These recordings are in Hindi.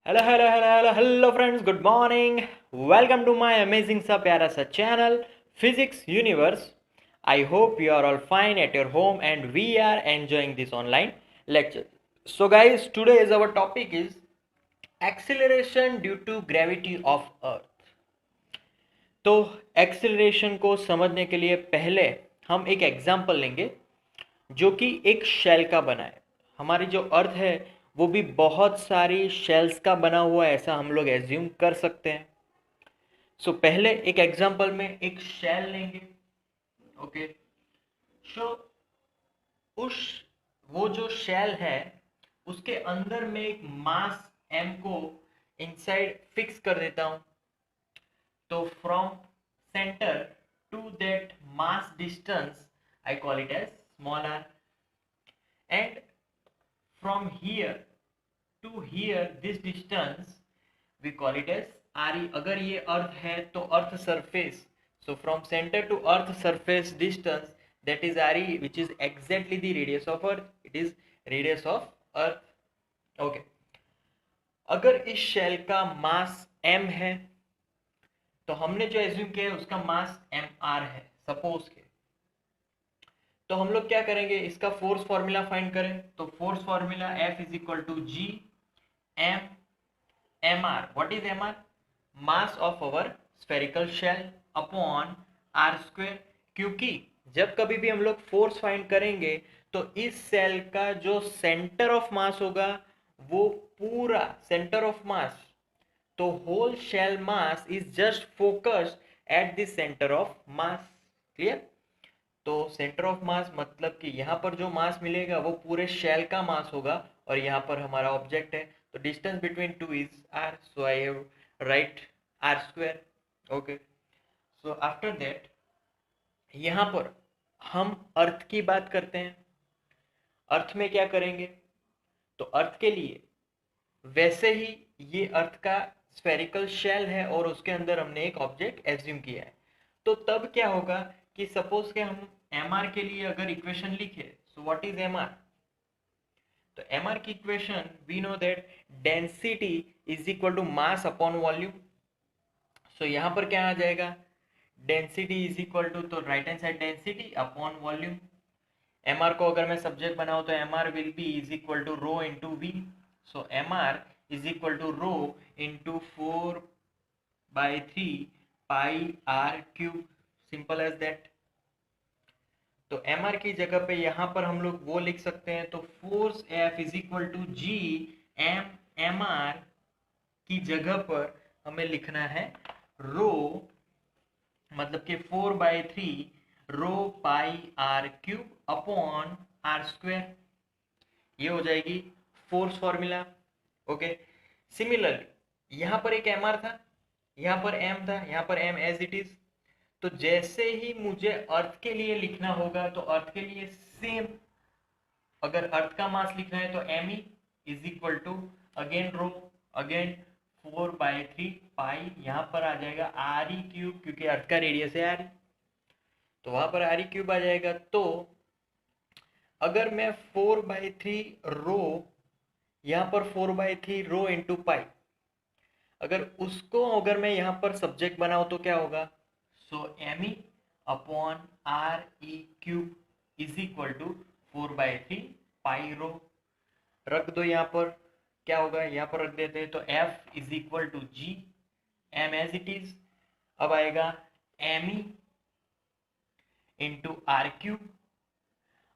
Hello friends, good morning. Welcome to my amazing सा प्यारा सा channel physics universe. I hope you are all fine at your home and we are enjoying this online lecture. So guys, today is our topic is acceleration due to gravity of earth. तो एक्सेलरेशन को समझने के लिए पहले हम एक एग्जांपल लेंगे जो कि एक शेल का बना है। हमारी जो अर्थ है वो भी बहुत सारी शेल्स का बना हुआ है, ऐसा हम लोग एज्यूम कर सकते हैं। पहले एक एग्जांपल में एक शेल लेंगे। ओके। सो उस वो जो शेल है उसके अंदर में एक मास m को इनसाइड फिक्स कर देता हूं। तो from centre to that mass distance I call it as small r, and from here to here this distance we call it as re। अगर ये अर्थ है तो earth surface, so from center to earth surface distance, that is re, which is exactly the radius of earth, it is radius of earth. okay, अगर इस शेल का मास m है तो हमने जो एज्यूम किया है उसका मास mr है सपोज के। तो हम लोग क्या करेंगे, इसका फोर्स फॉर्मूला फाइंड करें। तो force formula F is equal to G M M R. What is M R? Mass of our spherical shell upon R square. क्योंकि जब कभी भी हम लोग फोर्स फाइंड करेंगे तो इस सेल का जो सेंटर ऑफ मास होगा वो पूरा सेंटर ऑफ मास, तो whole shell mass is just focused at the centre of mass. Clear? तो सेंटर ऑफ मास मतलब कि यहाँ पर जो मास मिलेगा वो पूरे शेल का मास होगा और यहाँ पर हमारा ऑब्जेक्ट है। तो distance between two is R, so I have write R square. Okay. So after that यहाँ पर हम अर्थ की बात करते हैं। अर्थ में क्या करेंगे, तो अर्थ के लिए वैसे ही ये अर्थ का स्फेरिकल शेल है और उसके अंदर हमने एक ऑब्जेक्ट एज्यूम किया है। तो तब क्या होगा कि सपोज के हम एम आर के लिए अगर इक्वेशन लिखे, so what is M R? तो एम आर की equation we know that density is equal to mass upon volume. So यहाँ पर क्या आ जाएगा, डेंसिटी इज इक्वल टू, तो right hand side density upon volume. M R को अगर मैं सब्जेक्ट बनाऊं तो M R will be is equal to rho into V. So M R is equal to rho into 4/3 pi R cube. Simple as that. तो एम आर की जगह पे यहाँ पर हम लोग वो लिख सकते हैं, तो force F is equal to G M M R की जगह पर हमें लिखना है रो, मतलब कि 4/3 rho pi R cube upon R square. ये हो जाएगी फोर्स फॉर्मूला। ओके। सिमिलरली यहाँ पर एक एम आर था, यहाँ पर एम था, यहाँ पर एम एज इट इज। तो जैसे ही मुझे अर्थ के लिए लिखना होगा तो अर्थ के लिए सेम, अगर अर्थ का मास लिखना है तो M E is equal to again rho again 4/3 pi, यहाँ पर आ जाएगा आर ई क्यूब, क्योंकि अर्थ का रेडियस है आर, तो वहां पर आर ई क्यूब आ जाएगा। तो अगर मैं 4/3 रो, यहाँ पर 4/3 रो इंटू पाई, अगर उसको अगर मैं यहाँ पर सब्जेक्ट बनाऊं तो क्या होगा, so M E upon R E cube is equal to 4/3 pi rho. रख दो यहाँ पर, क्या होगा यहाँ पर रख देते हैं, तो F is equal to G M as it is. अब आएगा M E into R cube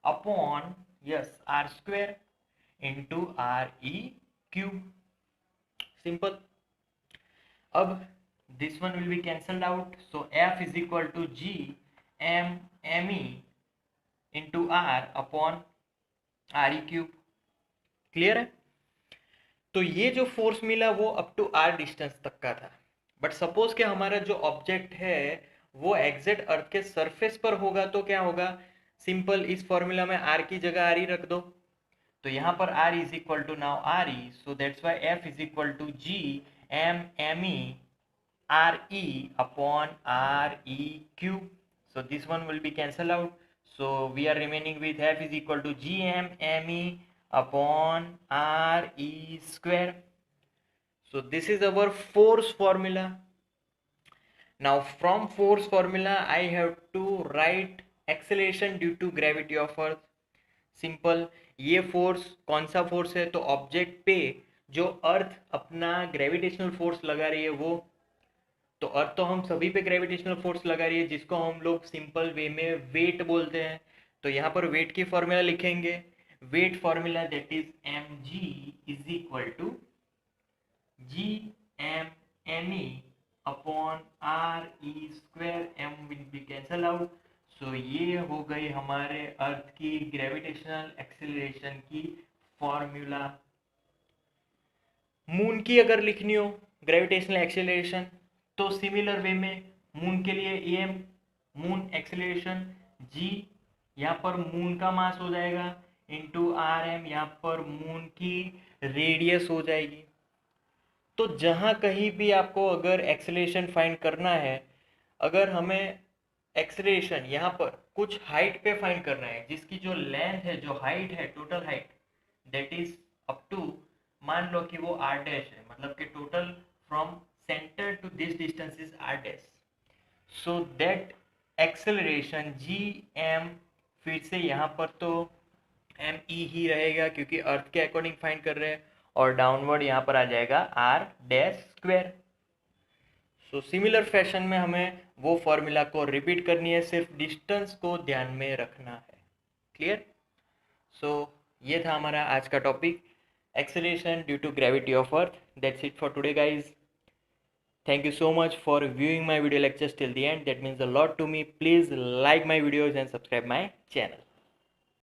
upon yes R square into R E cube. Simple. अब this one will be cancelled out, so F is equal to G M M E into R upon R E cube। Clear है? तो ये जो फोर्स मिला वो अप टू आर डिस्टेंस तक का था। बट सपोज कि हमारा जो ऑब्जेक्ट है वो एग्जैक्ट अर्थ के सरफेस पर होगा तो क्या होगा, सिंपल, इस फॉर्मूला में आर की जगह आर ही रख दो। तो यहाँ पर R is equal to now R E, so that's why F is equal to G M M E R E upon R E cube. So this one will be cancelled out. So we are remaining with F is equal to GM ME upon RE square. So this is our force formula. Now from force formula I have to write acceleration due to gravity of earth. Simple, ये फोर्स कौन सा फोर्स है, तो ऑब्जेक्ट पे जो अर्थ अपना ग्रेविटेशनल फोर्स लगा रही है वो, तो अर्थ तो हम सभी पे ग्रेविटेशनल फोर्स लगा रही है जिसको हम लोग सिंपल वे में वेट बोलते हैं। तो यहाँ पर वेट की फॉर्मूला लिखेंगे, weight formula that is M G is equal to G M N E upon R E square, M will be cancel out. So ये हो गई हमारे अर्थ की ग्रेविटेशनल एक्सेलरेशन की फॉर्मूला। मून की अगर लिखनी हो ग्रेविटेशनल एक्सेलरेशन तो सिमिलर वे में मून के लिए एम मून एक्सेलरेशन जी, यहाँ पर मून का मास हो जाएगा इंटू आर एम, यहाँ पर मून की रेडियस हो जाएगी। तो जहाँ कहीं भी आपको अगर एक्सेलरेशन फाइंड करना है, अगर हमें एक्सेलरेशन यहाँ पर कुछ हाइट पे फाइंड करना है जिसकी जो लेंथ है, जो हाइट है, total height that is up to, मान लो कि वो आर डैश है, मतलब कि total from centre to this distance is R dash. So that acceleration G M, फिर से यहाँ पर तो एम ई ही रहेगा क्योंकि अर्थ के अकॉर्डिंग फाइंड कर रहे हैं, और डाउनवर्ड यहाँ पर आ जाएगा R dash square. So similar fashion में हमें वो फॉर्मूला को रिपीट करनी है, सिर्फ डिस्टेंस को ध्यान में रखना है। क्लियर? सो ये था हमारा आज का topic, acceleration due to gravity of earth. That's it for today guys. Thank you so much for viewing my video lectures till the end. That means a lot to me. Please like my videos and subscribe my channel.